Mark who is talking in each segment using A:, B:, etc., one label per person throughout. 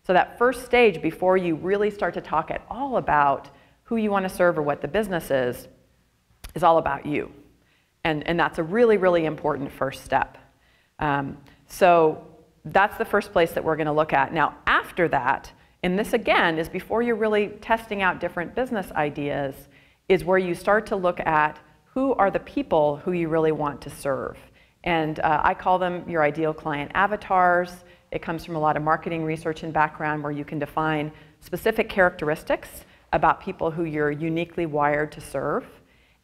A: So that first stage, before you really start to talk at all about who you want to serve or what the business is all about you. And that's a really, really important first step. So that's the first place that we're going to look at. Now, after that, and this again is before you're really testing out different business ideas, is where you start to look at who are the people who you really want to serve. And I call them your ideal client avatars. It comes from a lot of marketing research and background where you can define specific characteristics about people who you're uniquely wired to serve.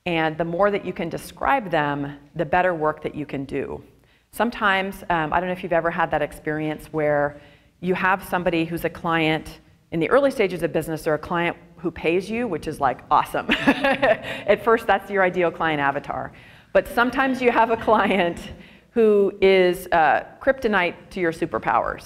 A: And the more that you can describe them, the better work that you can do. Sometimes, I don't know if you've ever had that experience where you have somebody who's a client in the early stages of business, or a client who pays you, which is like awesome. At first, that's your ideal client avatar. But sometimes you have a client who is kryptonite to your superpowers,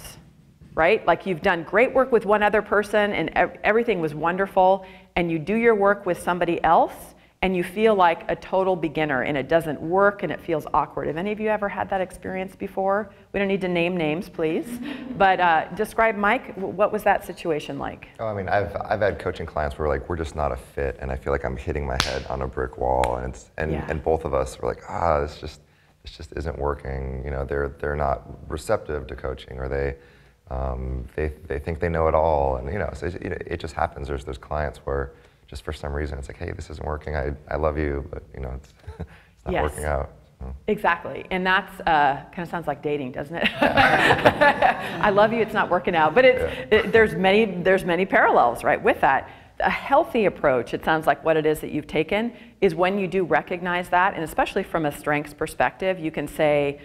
A: right? Like you've done great work with one other person and everything was wonderful, and you do your work with somebody else and you feel like a total beginner and it doesn't work and it feels awkward. Have any of you ever had that experience before? We don't need to name names, please. But describe, Mike, what was that situation like?
B: Oh, I mean, I've had coaching clients where like we're just not a fit, and I feel like I'm hitting my head on a brick wall, and both of us were like, this just isn't working. You know, they're not receptive to coaching, or they think they know it all, and you know, so it just happens. There's clients where just for some reason it's like, hey, this isn't working. I love you, but you know, it's not working out. So.
A: Exactly, and that's kind of sounds like dating, doesn't it? I love you, it's not working out, but there's many parallels, right, with that. A healthy approach, it sounds like what it is that you've taken, is when you do recognize that, and especially from a strengths perspective, you can say,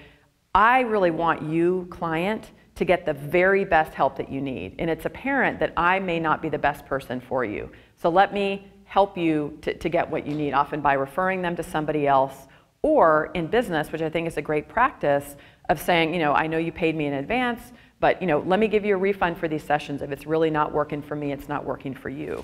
A: I really want you, client, to get the very best help that you need. And it's apparent that I may not be the best person for you. So let me help you to get what you need, often by referring them to somebody else, or in business, which I think is a great practice, of saying, you know, I know you paid me in advance, but you know, let me give you a refund for these sessions. If it's really not working for me, it's not working for you.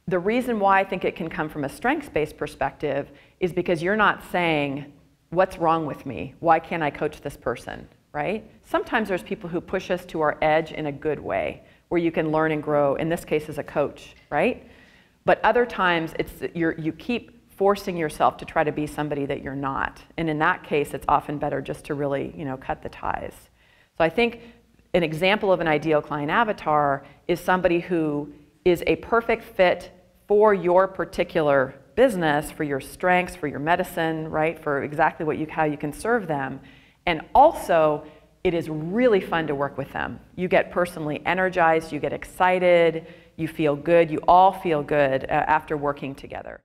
A: The reason why I think it can come from a strengths-based perspective is because you're not saying, what's wrong with me? Why can't I coach this person, right? Sometimes there's people who push us to our edge in a good way, where you can learn and grow, in this case as a coach, right? But other times you keep forcing yourself to try to be somebody that you're not. And in that case, it's often better just to really, you know, cut the ties. So I think an example of an ideal client avatar is somebody who is a perfect fit for your particular business, for your strengths, for your medicine, right? For exactly how you can serve them. And also, it is really fun to work with them. You get personally energized, you get excited, you feel good, you all feel good after working together.